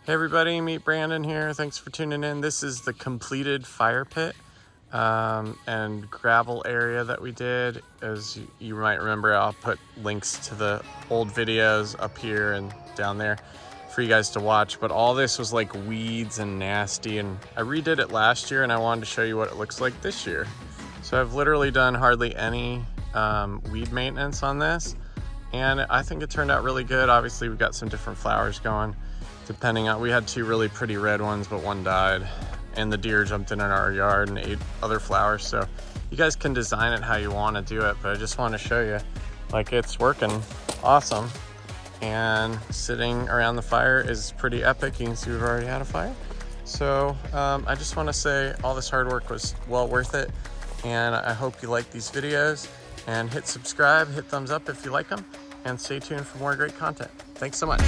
Hey everybody, meet Brandon here. Thanks for tuning in. This is the completed fire pit and gravel area that we did. As you might remember, I'll put links to the old videos up here and down there for you guys to watch. But all this was like weeds and nasty, and I redid it last year and I wanted to show you what it looks like this year. So I've literally done hardly any weed maintenance on this, and I think it turned out really good. Obviously we've got some different flowers going. Depending on, we had two really pretty red ones, but one died, and the deer jumped in our yard and ate other flowers. So you guys can design it how you want to do it, but I just want to show you, like, it's working awesome. And sitting around the fire is pretty epic. You can see we've already had a fire. So I just want to say all this hard work was well worth it, and I hope you like these videos, and hit subscribe, hit thumbs up if you like them, and stay tuned for more great content. Thanks so much.